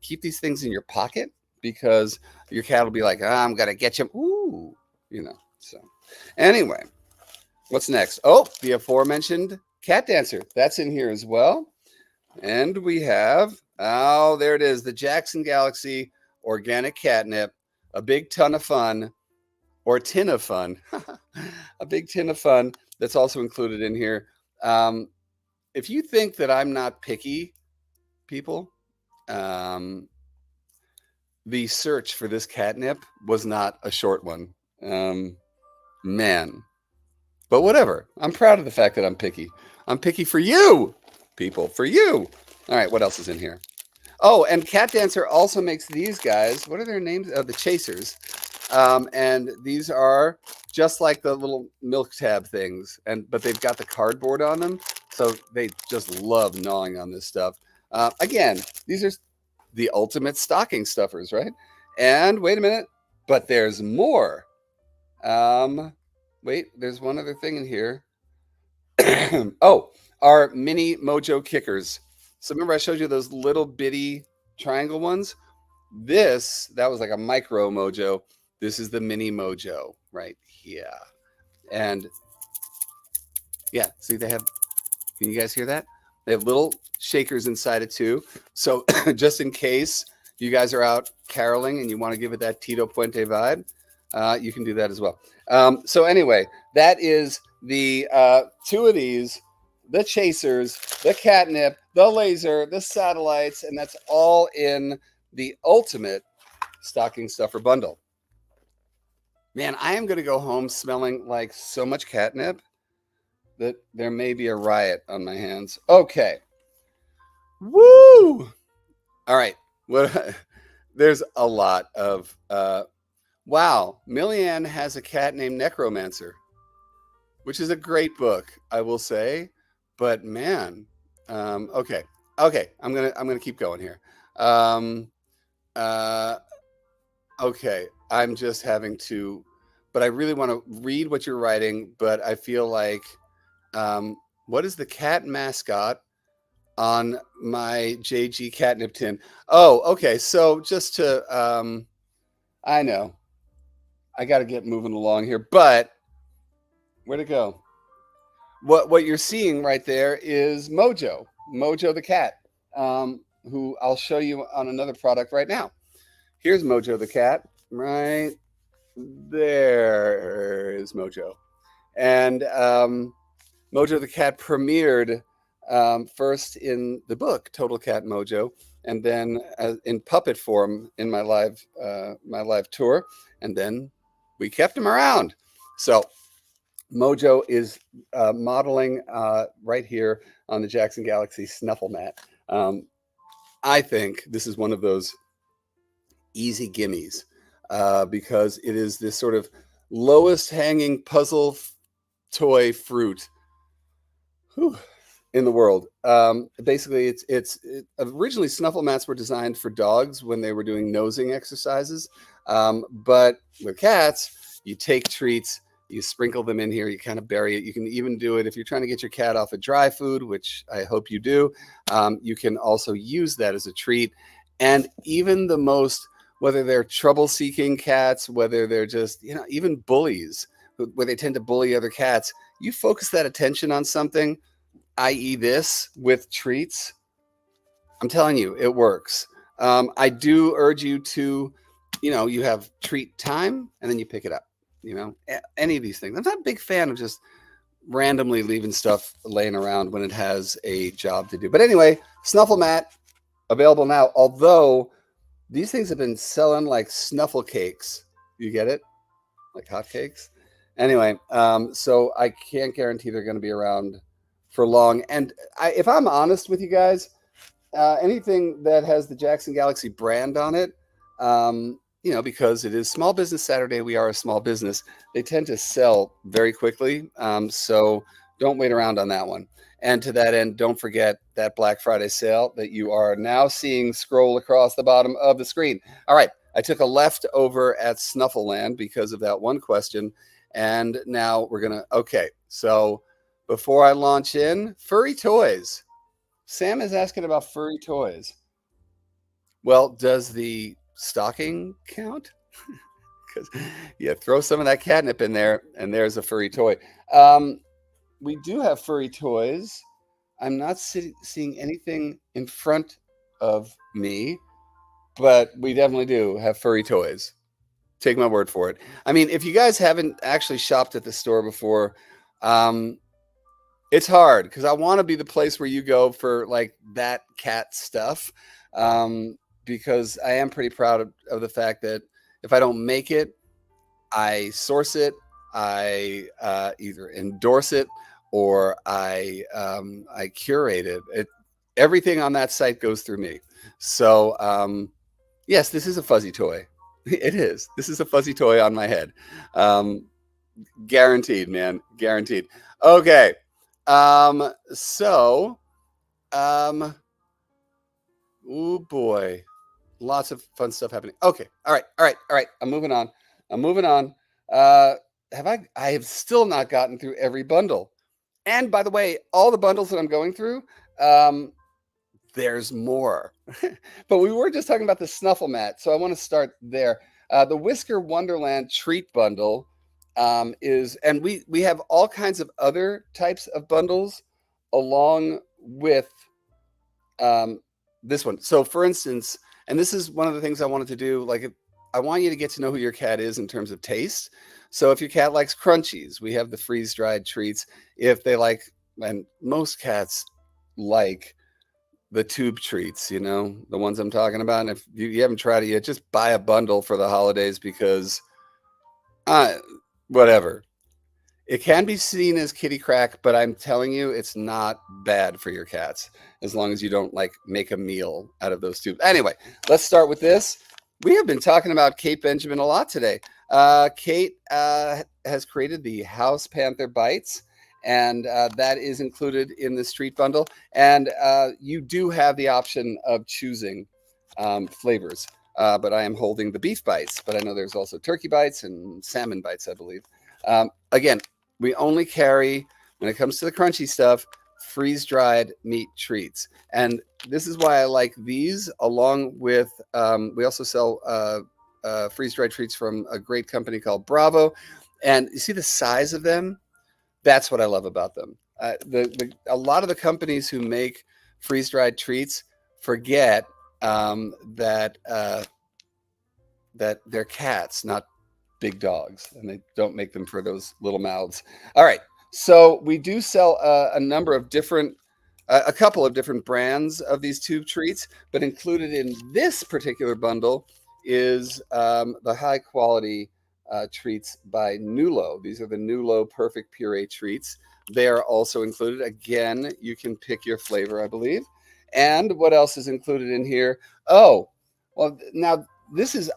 A: Keep these things in your pocket, because your cat will be like, I'm going to get you. Ooh, So anyway, what's next? Oh, the aforementioned cat dancer. That's in here as well. And we have, oh, there it is, the Jackson Galaxy organic catnip, a big ton of fun, or tin of fun, a big tin of fun that's also included in here. If you think that I'm not picky, people, the search for this catnip was not a short one. Man. But whatever. I'm proud of the fact that I'm picky. I'm picky for you, people, for you. All right, what else is in here? Oh, and Cat Dancer also makes these guys. What are their names? Oh, the Chasers. And these are just like the little milk tab things, but they've got the cardboard on them, so they just love gnawing on this stuff. Again, these are the ultimate stocking stuffers, right? And wait a minute, but there's more. Wait, there's one other thing in here. Oh, our mini Mojo kickers. So remember I showed you those little bitty triangle ones? That was like a micro Mojo. This is the mini Mojo right here. And yeah, see can you guys hear that? They have little shakers inside it too. So just in case you guys are out caroling and you want to give it that Tito Puente vibe, you can do that as well. So anyway, that is the two of these, the Chasers, the catnip, the laser, the satellites, and that's all in the ultimate stocking stuffer bundle. Man, I am going to go home smelling like so much catnip that there may be a riot on my hands. Okay. Woo! All right. There's a lot of... wow. Millyanne has a cat named Necromancer, which is a great book, I will say. But man, okay. I'm gonna keep going here. Okay, I'm just having to, but I really want to read what you're writing. But I feel like, what is the cat mascot on my JG catnip tin? Oh, okay. So just to, I know, I got to get moving along here, but where'd it go? What you're seeing right there is Mojo the cat, who I'll show you on another product right now. Here's Mojo the cat. Right there is Mojo. And Mojo the cat premiered first in the book Total Cat Mojo, and then in puppet form in my live tour, and then we kept him around. So Mojo is modeling right here on the Jackson Galaxy Snuffle mat. I think this is one of those easy gimmies because it is this sort of lowest hanging puzzle toy fruit in the world. Basically, it's originally Snuffle mats were designed for dogs when they were doing nosing exercises, but with cats, you take treats. You sprinkle them in here, you kind of bury it. You can even do it if you're trying to get your cat off of dry food, which I hope you do. You can also use that as a treat. And even the most, whether they're trouble-seeking cats, whether they're just, even bullies, where they tend to bully other cats, you focus that attention on something, i.e. this, with treats, I'm telling you, it works. I do urge you to, you have treat time, and then you pick it up. Any of these things. I'm not a big fan of just randomly leaving stuff laying around when it has a job to do. But anyway, Snuffle mat available now. Although these things have been selling like Snuffle cakes. You get it? Like hotcakes. Anyway, so I can't guarantee they're going to be around for long. And if I'm honest with you guys, anything that has the Jackson Galaxy brand on it, because it is Small Business Saturday, we are a small business. They tend to sell very quickly. So don't wait around on that one. And to that end, don't forget that Black Friday sale that you are now seeing scroll across the bottom of the screen. All right. I took a left over at Snuffle Land because of that one question. And now we're going to, okay. So before I launch in, furry toys. Sam is asking about furry toys. Well, does the stocking count? Because throw some of that catnip in there, and there's a furry toy. We do have furry toys. I'm not seeing anything in front of me, but we definitely do have furry toys. Take my word for it. I mean, if you guys haven't actually shopped at the store before, it's hard because I want to be the place where you go for like that cat stuff. Because I am pretty proud of the fact that if I don't make it, I source it, I either endorse it, or I curate it. Everything on that site goes through me. So yes, this is a fuzzy toy. It is. This is a fuzzy toy on my head. Guaranteed, man. Guaranteed. Okay. Oh boy. Lots of fun stuff happening. Okay. All right. I'm moving on. I have still not gotten through every bundle. And by the way, all the bundles that I'm going through, there's more. But we were just talking about the Snuffle mat, so I want to start there. The Whisker Wonderland treat bundle is, and we have all kinds of other types of bundles along with this one. So for instance, and this is one of the things I wanted to do, like I want you to get to know who your cat is in terms of taste. So if your cat likes crunchies, we have the freeze-dried treats. If they like, and most cats like the tube treats, the ones I'm talking about. And if you haven't tried it yet, just buy a bundle for the holidays because whatever. It can be seen as kitty crack, but I'm telling you, it's not bad for your cats as long as you don't like make a meal out of those tubes. Anyway, let's start with this. We have been talking about Kate Benjamin a lot today. Kate has created the House Panther Bites, and that is included in the street bundle. And you do have the option of choosing flavors. But I am holding the beef bites, but I know there's also turkey bites and salmon bites, I believe. Again, we only carry, when it comes to the crunchy stuff, freeze-dried meat treats. And this is why I like these, along with, we also sell freeze-dried treats from a great company called Bravo. And you see the size of them? That's what I love about them. A lot of the companies who make freeze-dried treats forget that they're cats, not big dogs, and they don't make them for those little mouths. All right, so we do sell a couple of different brands of these tube treats, but included in this particular bundle is the high quality treats by Nulo. These are the Nulo Perfect Puree treats. They are also included. Again, you can pick your flavor, I believe. And what else is included in here? Oh, well, now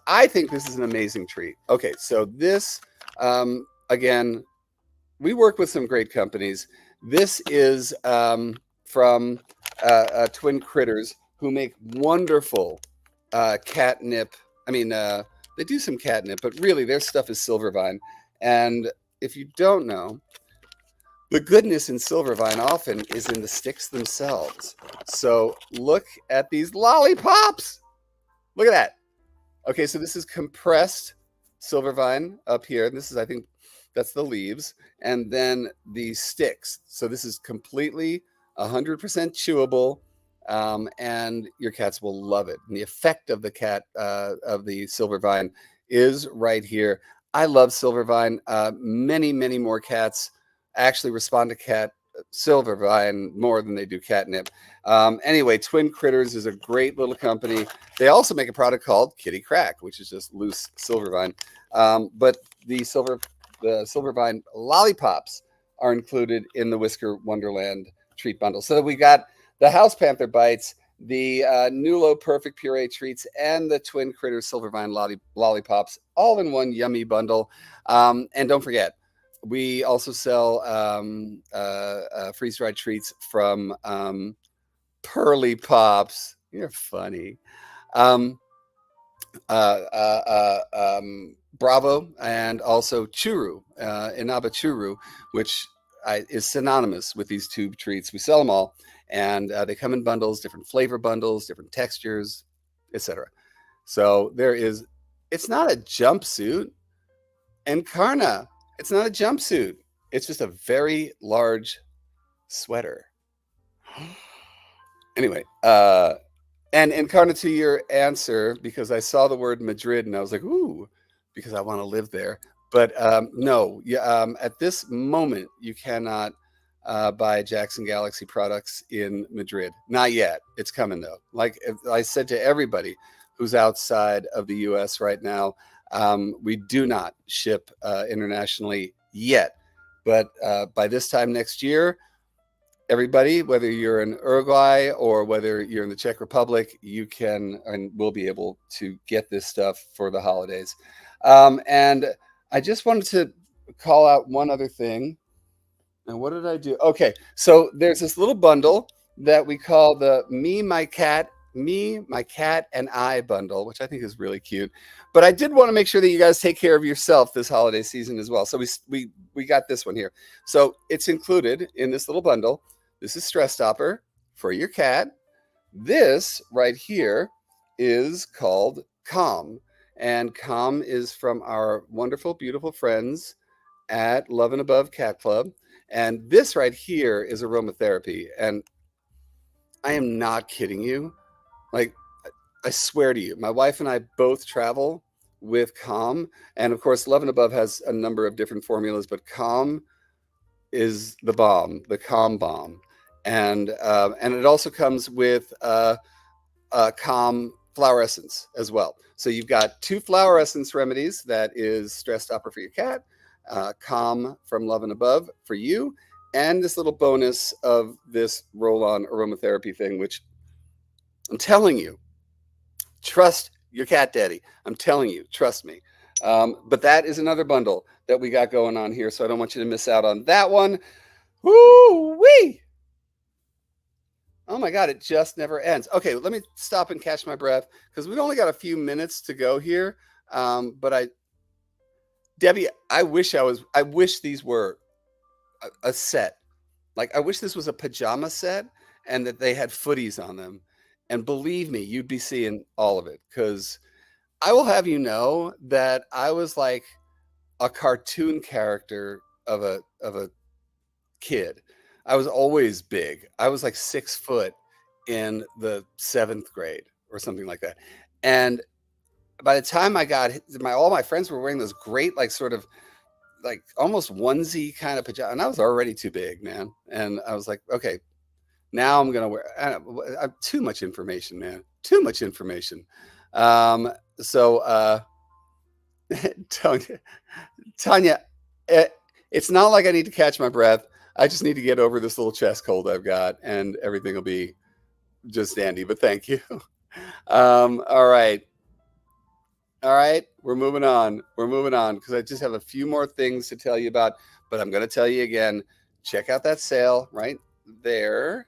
A: I think this is an amazing treat. Okay, so this, again, we work with some great companies. This is from Twin Critters, who make wonderful catnip. I mean, they do some catnip, but really their stuff is Silvervine. And if you don't know, the goodness in Silvervine often is in the sticks themselves. So look at these lollipops. Look at that. Okay, so this is compressed Silvervine up here. This is, I think, that's the leaves. And then the sticks. So this is completely 100% chewable. And your cats will love it. And the effect of the Silvervine is right here. I love Silvervine. Many, many more cats actually respond to Silvervine more than they do catnip. Anyway, Twin Critters is a great little company. They also make a product called Kitty Crack, which is just loose Silvervine. But the Silvervine lollipops are included in the Whisker Wonderland treat bundle. So we got the House Panther Bites. the Nulo Perfect Puree treats, and the Twin Critters Silver Vine lollipops, all in one yummy bundle. And don't forget, we also sell freeze-dried treats from Pearly Pops. You're funny. Um, Bravo, and also Churu, Inaba Churu, which is synonymous with these tube treats. We sell them all, and they come in bundles, different flavor bundles, different textures, etc. So it's not a jumpsuit. Encarna, it's not a jumpsuit. It's just a very large sweater. Anyway, and Encarna, to your answer, because I saw the word Madrid and I was like, ooh, because I want to live there. But no, at this moment, you cannot buy Jackson Galaxy products in Madrid. Not yet. It's coming, though. Like I said to everybody who's outside of the U.S. right now, we do not ship internationally yet. But by this time next year, everybody, whether you're in Uruguay or whether you're in the Czech Republic, you can and will be able to get this stuff for the holidays. And I just wanted to call out one other thing. And what did I do? Okay, so there's this little bundle that we call the Me, My Cat, and I bundle, which I think is really cute. But I did want to make sure that you guys take care of yourself this holiday season as well. So we got this one here. So it's included in this little bundle. This is Stress Stopper for your cat. This right here is called Calm. And Calm is from our wonderful, beautiful friends at Love and Above Cat Club. And this right here is aromatherapy. And I am not kidding you. Like, I swear to you, my wife and I both travel with Calm. And of course, Love and Above has a number of different formulas, but Calm is the bomb, the Calm bomb. And it also comes with Calm flower essence as well. So you've got 2 flower essence remedies. That is Stress Stopper for your cat, Calm from Love and Above for you, and this little bonus of this roll-on aromatherapy thing, which I'm telling you, trust your cat daddy. I'm telling you, trust me. But that is another bundle that we got going on here, so I don't want you to miss out on that one. Woo-wee! Oh my God, it just never ends. Okay, let me stop and catch my breath because we've only got a few minutes to go here. Debbie, I wish these were a set. Like, I wish this was a pajama set and that they had footies on them. And believe me, you'd be seeing all of it, because I will have you know that I was like a cartoon character of a kid. I was always big. I was like 6 foot in the 7th grade or something like that. And by the time I got all my friends were wearing those great, like, sort of like almost onesie kind of pajamas, and I was already too big, man. And I was like, okay, now I'm gonna wear. Too much information, man. Too much information. So Tanya, it's not like I need to catch my breath. I just need to get over this little chest cold I've got, and everything will be just dandy. But thank you. All right. We're moving on because I just have a few more things to tell you about. But I'm going to tell you again, check out that sale right there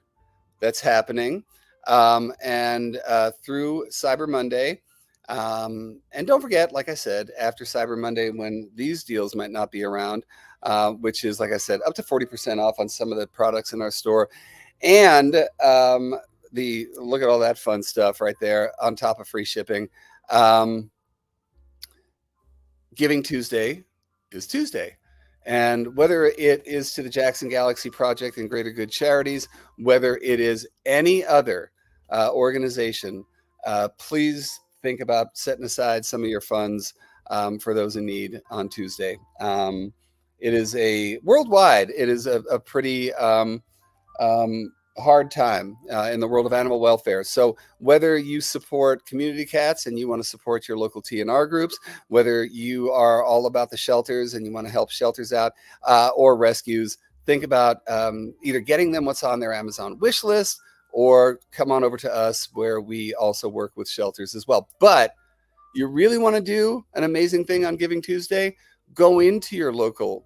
A: that's happening, and through Cyber Monday. And don't forget, like I said, after Cyber Monday, when these deals might not be around, which is, like I said, up to 40% off on some of the products in our store. And look at all that fun stuff right there on top of free shipping. Giving Tuesday is Tuesday. And whether it is to the Jackson Galaxy Project and Greater Good Charities, whether it is any other organization, please think about setting aside some of your funds for those in need on Tuesday. It is worldwide, it is a pretty hard time in the world of animal welfare. So whether you support community cats and you want to support your local TNR groups, whether you are all about the shelters and you want to help shelters out, or rescues, think about either getting them what's on their Amazon wish list or come on over to us where we also work with shelters as well. But you really want to do an amazing thing on Giving Tuesday, go into your local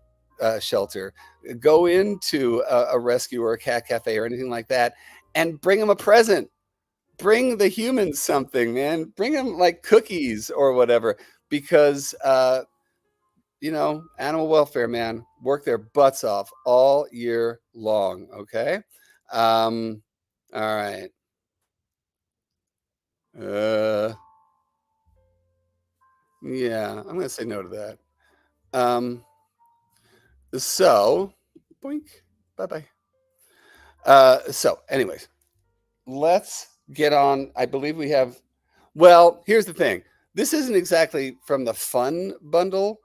A: shelter, go into a rescue or a cat cafe or anything like that, and bring them a present. Bring the humans something, man. Bring them like cookies or whatever, because animal welfare, man, work their butts off all year long. Okay. All right. Yeah, I'm gonna say no to that. So, boink, bye bye. So, anyways, let's get on. I believe we have. Well, here's the thing. This isn't exactly from the fun bundle.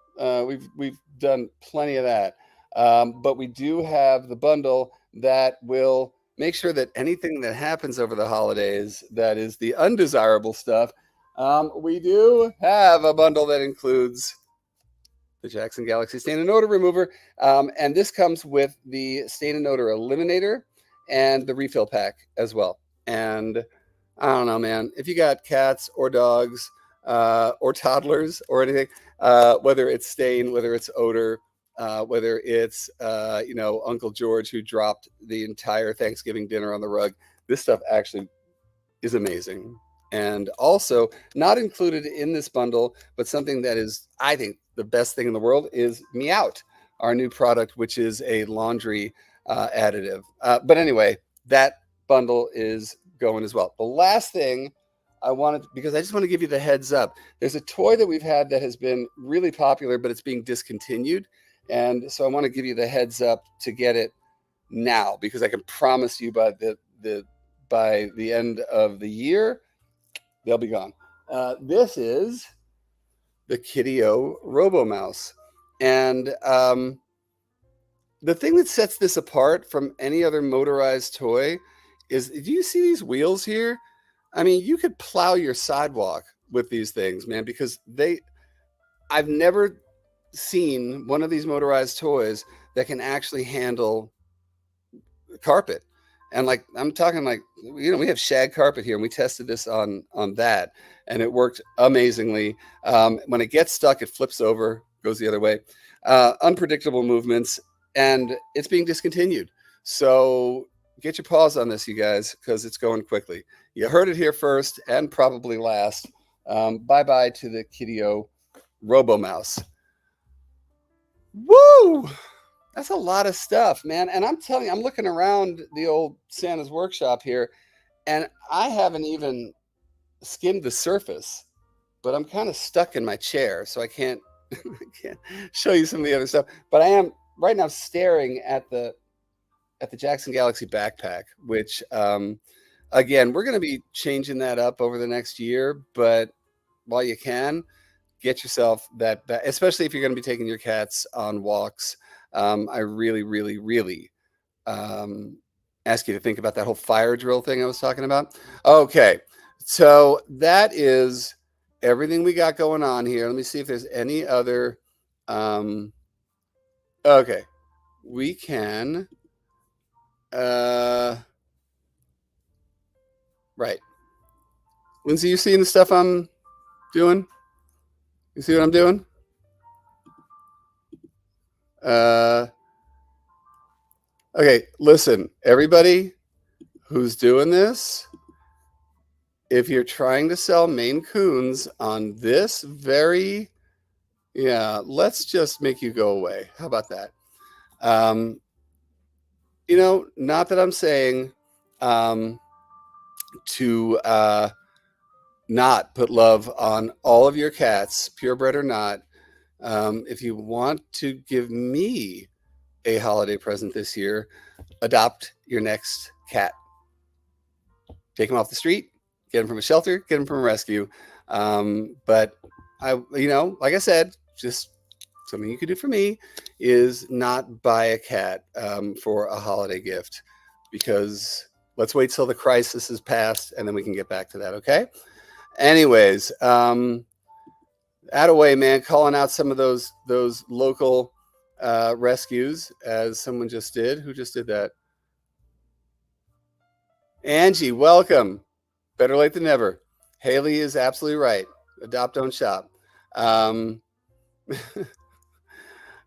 A: We've done plenty of that, but we do have the bundle that will make sure that anything that happens over the holidays that is the undesirable stuff. We do have a bundle that includes the Jackson Galaxy Stain and Odor Remover. And this comes with the Stain and Odor Eliminator and the refill pack as well. And I don't know, man, if you got cats or dogs or toddlers or anything, whether it's stain, whether it's odor, whether it's, Uncle George who dropped the entire Thanksgiving dinner on the rug, this stuff actually is amazing. And also not included in this bundle, but something that is, I think, the best thing in the world is Meowt, our new product, which is a laundry additive. But anyway, that bundle is going as well. The last thing I wanted, because I just want to give you the heads up, there's a toy that we've had that has been really popular, but it's being discontinued. And so I want to give you the heads up to get it now, because I can promise you by the end of the year, they'll be gone. This is the Kitty-O Robo Mouse. And the thing that sets this apart from any other motorized toy is, do you see these wheels here? I mean, you could plow your sidewalk with these things, man, because I've never seen one of these motorized toys that can actually handle carpet. And like, I'm talking like, we have shag carpet here, and we tested this on that, and it worked amazingly. When it gets stuck, it flips over, goes the other way. Unpredictable movements, and it's being discontinued. So get your paws on this, you guys, because it's going quickly. You heard it here first and probably last. Bye-bye to the Kitty-O Robo Mouse. Woo! That's a lot of stuff, man. And I'm telling you, I'm looking around the old Santa's workshop here, and I haven't even skimmed the surface, but I'm kind of stuck in my chair, so I can't show you some of the other stuff. But I am right now staring at the Jackson Galaxy backpack, which again, we're going to be changing that up over the next year. But while you can, get yourself that, especially if you're going to be taking your cats on walks. I really, really, really ask you to think about that whole fire drill thing I was talking about. Okay, so that is everything we got going on here. Let me see if there's any other. Okay, we can. Right. Lindsay, you seeing the stuff I'm doing? You see what I'm doing? Okay, listen, everybody who's doing this, if you're trying to sell Maine Coons on this let's just make you go away. How about that? Not that I'm saying to not put love on all of your cats, purebred or not. If you want to give me a holiday present this year, adopt your next cat. Take them off the street, get them from a shelter, get them from a rescue. But like I said, just something you could do for me is not buy a cat for a holiday gift, because let's wait till the crisis is passed and then we can get back to that. Okay. Anyways, Attaway, man, calling out some of those local rescues, as someone just did. Who just did that? Angie, welcome. Better late than never. Haley is absolutely right. Adopt, don't shop. Um,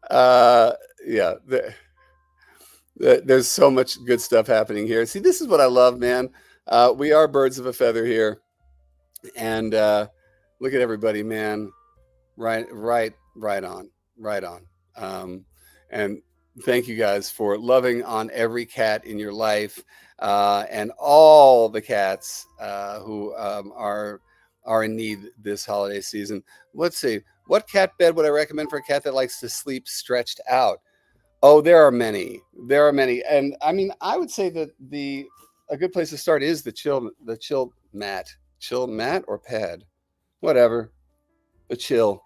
A: uh, yeah, there's so much good stuff happening here. See, this is what I love, man. We are birds of a feather here, and look at everybody, man. Right on, right on. And thank you guys for loving on every cat in your life, and all the cats who are in need this holiday season. Let's see, what cat bed would I recommend for a cat that likes to sleep stretched out? Oh, there are many. There are many, and I mean, I would say that the a good place to start is chill mat or pad, whatever, the chill,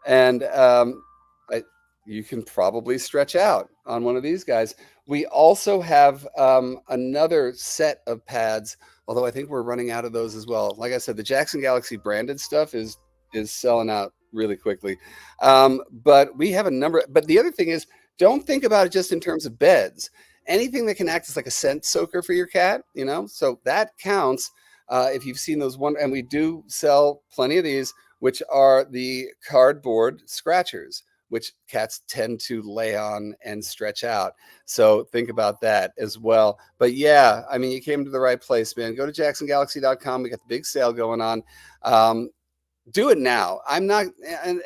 A: and I, you can probably stretch out on one of these guys. We also have another set of pads, although I think we're running out of those as well. Like I said, the Jackson Galaxy branded stuff is selling out really quickly, but we have a number. But the other thing is, don't think about it just in terms of beds. Anything that can act as like a scent soaker for your cat, so that counts. If you've seen those one, and we do sell plenty of these, which are the cardboard scratchers, which cats tend to lay on and stretch out. So think about that as well. But yeah, I mean, you came to the right place, man. Go to jacksongalaxy.com. We got the big sale going on. Do it now. I'm not,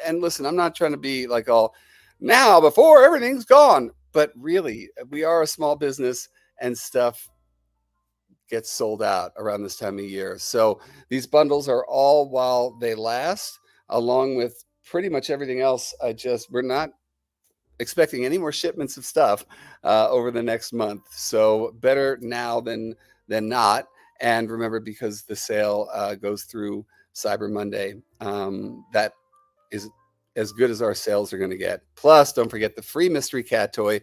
A: and listen, I'm not trying to be like all now before everything's gone, but really, we are a small business and stuff gets sold out around this time of year. So these bundles are all while they last, along with pretty much everything else. We're not expecting any more shipments of stuff over the next month. So better now than not. And remember, because the sale goes through Cyber Monday, that is as good as our sales are going to get. Plus, don't forget the free mystery cat toy.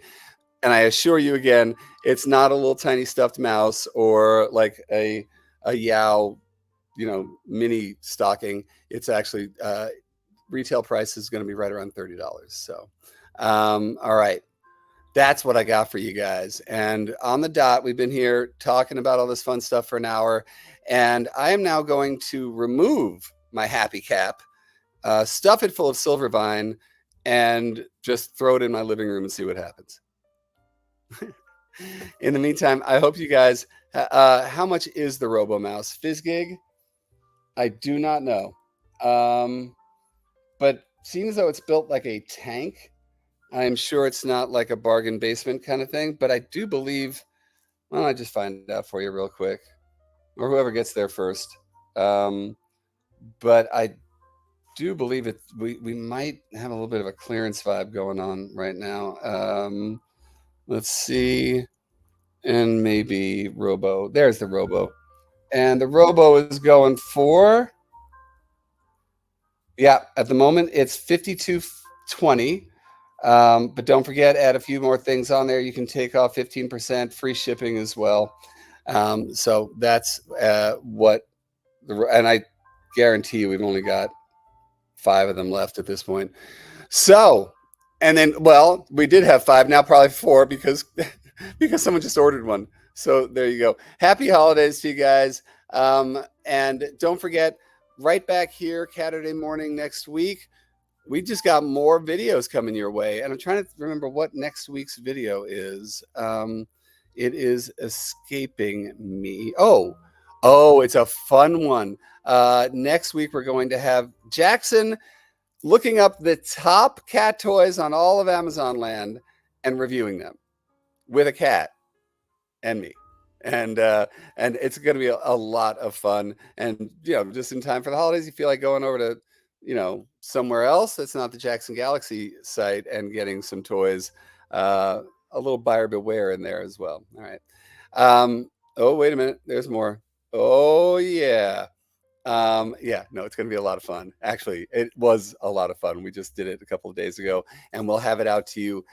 A: And I assure you again, it's not a little tiny stuffed mouse or like a Yao, mini stocking. It's actually retail price is going to be right around $30. So, all right, that's what I got for you guys. And on the dot, we've been here talking about all this fun stuff for an hour, and I am now going to remove my happy cap, stuff it full of silver vine, and just throw it in my living room and see what happens. In the meantime, I hope you guys. How much is the Robo Mouse Fizzgig? I do not know, but seeing as though it's built like a tank, I'm sure it's not like a bargain basement kind of thing. But I do believe. Well, I just find out for you real quick, or whoever gets there first. But I do believe it. We might have a little bit of a clearance vibe going on right now. Let's see. And maybe Robo. There's the Robo. And the Robo is going for, yeah, at the moment it's 52.20. But don't forget, add a few more things on there. You can take off 15%, free shipping as well. So that's and I guarantee you we've only got 5 of them left at this point. So, and then, well, we did have 5, now probably 4 because someone just ordered one. So there you go. Happy holidays to you guys. And don't forget, right back here, Caturday morning next week, we just got more videos coming your way. And I'm trying to remember what next week's video is. It is escaping me. Oh, it's a fun one. Next week, we're going to have Jackson looking up the top cat toys on all of Amazon land and reviewing them with a cat and me. And it's going to be a lot of fun. And, just in time for the holidays, you feel like going over to, somewhere else that's not the Jackson Galaxy site and getting some toys, a little buyer beware in there as well. All right. Oh, wait a minute. There's more. Oh, yeah. No, it's going to be a lot of fun. Actually, it was a lot of fun. We just did it a couple of days ago, and we'll have it out to you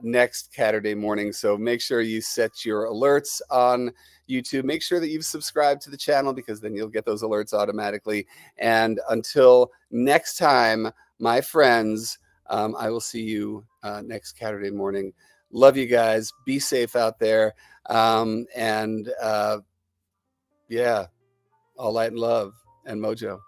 A: next Saturday morning. So make sure you set your alerts on YouTube. Make sure that you've subscribed to the channel, because then you'll get those alerts automatically. And until next time, my friends, I will see you next Saturday morning. Love you guys. Be safe out there. And Yeah. All light and love and mojo.